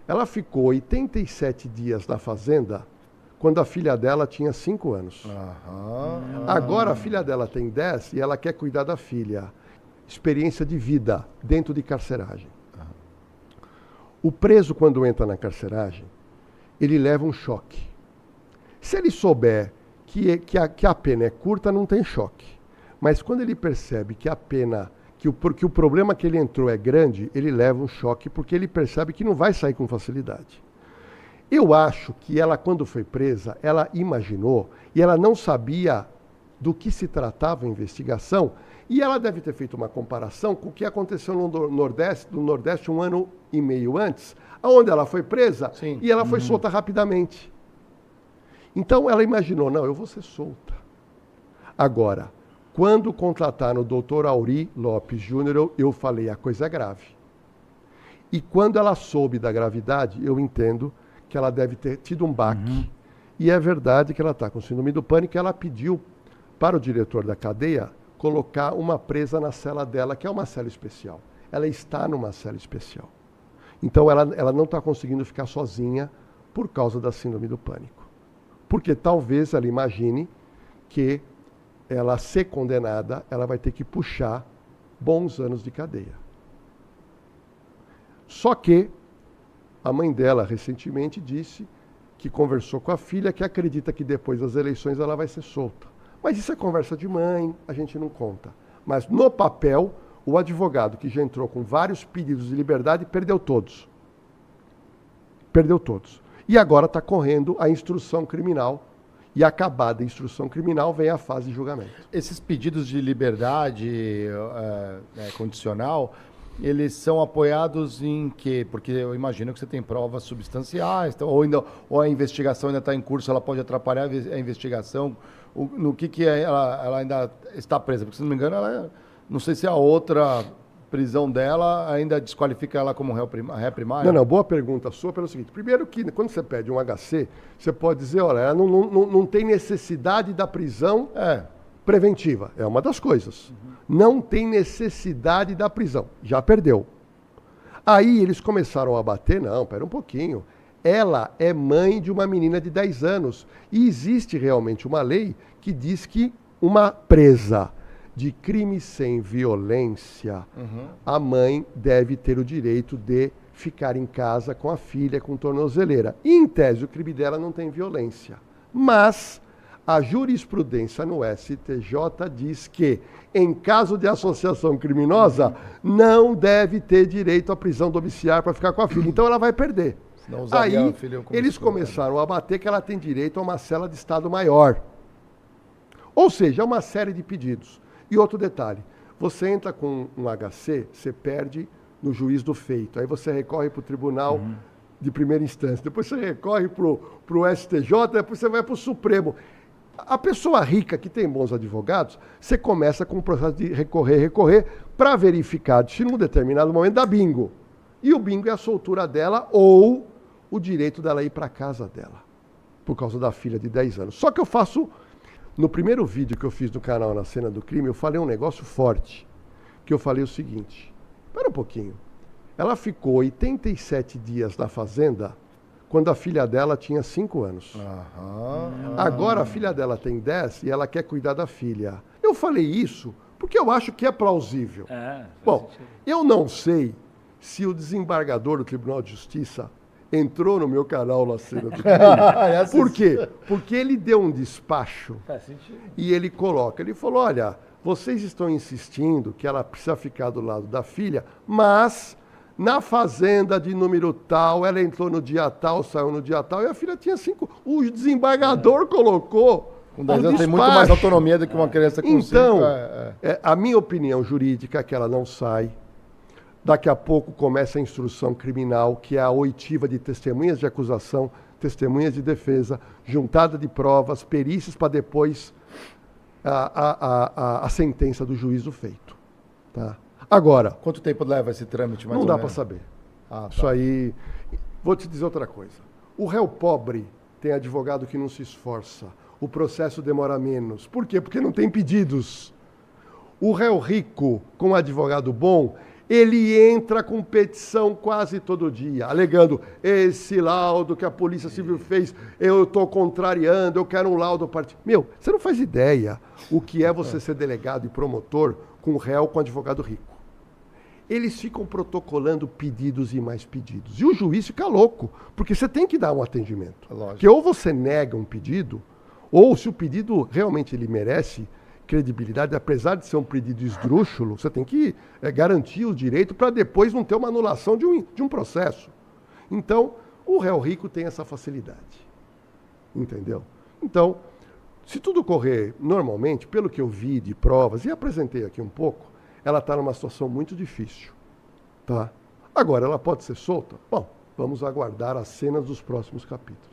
Ela ficou 87 dias na fazenda quando a filha dela tinha 5 anos. Agora a filha dela tem 10 e ela quer cuidar da filha. Experiência de vida dentro de carceragem. O preso, quando entra na carceragem, ele leva um choque. Se ele souber que a pena é curta, não tem choque. Mas quando ele percebe que a pena, que o problema que ele entrou é grande, ele leva um choque porque ele percebe que não vai sair com facilidade. Eu acho que ela, quando foi presa, ela imaginou e ela não sabia do que se tratava a investigação e ela deve ter feito uma comparação com o que aconteceu no Nordeste 1 ano e meio antes, onde ela foi presa. Sim. E ela foi solta rapidamente. Então ela imaginou, não, eu vou ser solta. Agora, quando contrataram o doutor Auri Lopes Júnior, eu falei, a coisa é grave. E quando ela soube da gravidade, eu entendo que ela deve ter tido um baque. E é verdade que ela está com síndrome do pânico, ela pediu para o diretor da cadeia colocar uma presa na cela dela, que é uma cela especial. Ela está numa cela especial. Então ela não está conseguindo ficar sozinha por causa da síndrome do pânico. Porque talvez ela imagine que ela ser condenada, ela vai ter que puxar bons anos de cadeia. Só que a mãe dela recentemente disse que conversou com a filha, que acredita que depois das eleições ela vai ser solta. Mas isso é conversa de mãe, a gente não conta. Mas no papel, o advogado que já entrou com vários pedidos de liberdade perdeu todos. Perdeu todos. E agora está correndo a instrução criminal. E acabada a instrução criminal, vem a fase de julgamento. Esses pedidos de liberdade condicional, eles são apoiados em quê? Porque eu imagino que você tem provas substanciais, ou a investigação ainda está em curso, ela pode atrapalhar a investigação. No que ela ainda está presa? Porque, se não me engano, não sei se a outra prisão dela ainda desqualifica ela como réu primária. Não, boa pergunta sua pelo seguinte. Primeiro que, quando você pede um HC, você pode dizer, olha, ela não tem necessidade da prisão preventiva. É uma das coisas. Não tem necessidade da prisão. Já perdeu. Aí eles começaram a bater, não, pera um pouquinho. Ela é mãe de uma menina de 10 anos. E existe realmente uma lei que diz que uma presa de crime sem violência, a mãe deve ter o direito de ficar em casa com a filha, com tornozeleira. E, em tese, o crime dela não tem violência. Mas a jurisprudência no STJ diz que, em caso de associação criminosa, não deve ter direito à prisão domiciliar para ficar com a filha. Então, ela vai perder. Aí, eles começaram a bater que ela tem direito a uma cela de estado maior. Ou seja, uma série de pedidos. E outro detalhe, você entra com um HC, você perde no juiz do feito. Aí você recorre para o tribunal de primeira instância. Depois você recorre para o STJ, depois você vai para o Supremo. A pessoa rica que tem bons advogados, você começa com o processo de recorrer, para verificar se num determinado momento dá bingo. E o bingo é a soltura dela ou o direito dela ir para a casa dela, por causa da filha de 10 anos. Só que eu faço... No primeiro vídeo que eu fiz no canal Na Cena do Crime, eu falei um negócio forte, que eu falei o seguinte, espera um pouquinho, ela ficou 87 dias na fazenda quando a filha dela tinha 5 anos. Agora a filha dela tem 10 e ela quer cuidar da filha. Eu falei isso porque eu acho que é plausível. Bom, eu não sei se o desembargador do Tribunal de Justiça entrou no meu canal Na Cena do Crime. Por quê? Porque ele deu um despacho e ele falou, olha, vocês estão insistindo que ela precisa ficar do lado da filha, mas na fazenda de número tal, ela entrou no dia tal, saiu no dia tal, e a filha tinha 5. O desembargador colocou com 10 anos tem muito mais autonomia do que uma criança com 5. Então, a minha opinião jurídica é que ela não sai. Daqui a pouco começa a instrução criminal, que é a oitiva de testemunhas de acusação, testemunhas de defesa, juntada de provas, perícias para depois a sentença do juiz do feito. Tá? Agora... Quanto tempo leva esse trâmite mais ou menos? Não dá para saber. Isso aí... Vou te dizer outra coisa. O réu pobre tem advogado que não se esforça. O processo demora menos. Por quê? Porque não tem pedidos. O réu rico, com um advogado bom... Ele entra com petição quase todo dia, alegando esse laudo que a Polícia Civil fez, eu estou contrariando, eu quero um laudo particular. Meu, você não faz ideia o que é você ser delegado e promotor com réu, com advogado rico. Eles ficam protocolando pedidos e mais pedidos. E o juiz fica louco, porque você tem que dar um atendimento. Porque ou você nega um pedido, ou se o pedido realmente ele merece credibilidade, apesar de ser um pedido esdrúxulo, você tem que garantir o direito para depois não ter uma anulação de um processo. Então, o réu rico tem essa facilidade. Entendeu? Então, se tudo correr normalmente, pelo que eu vi de provas, e apresentei aqui um pouco, ela está numa situação muito difícil. Tá? Agora, ela pode ser solta? Bom, vamos aguardar as cenas dos próximos capítulos.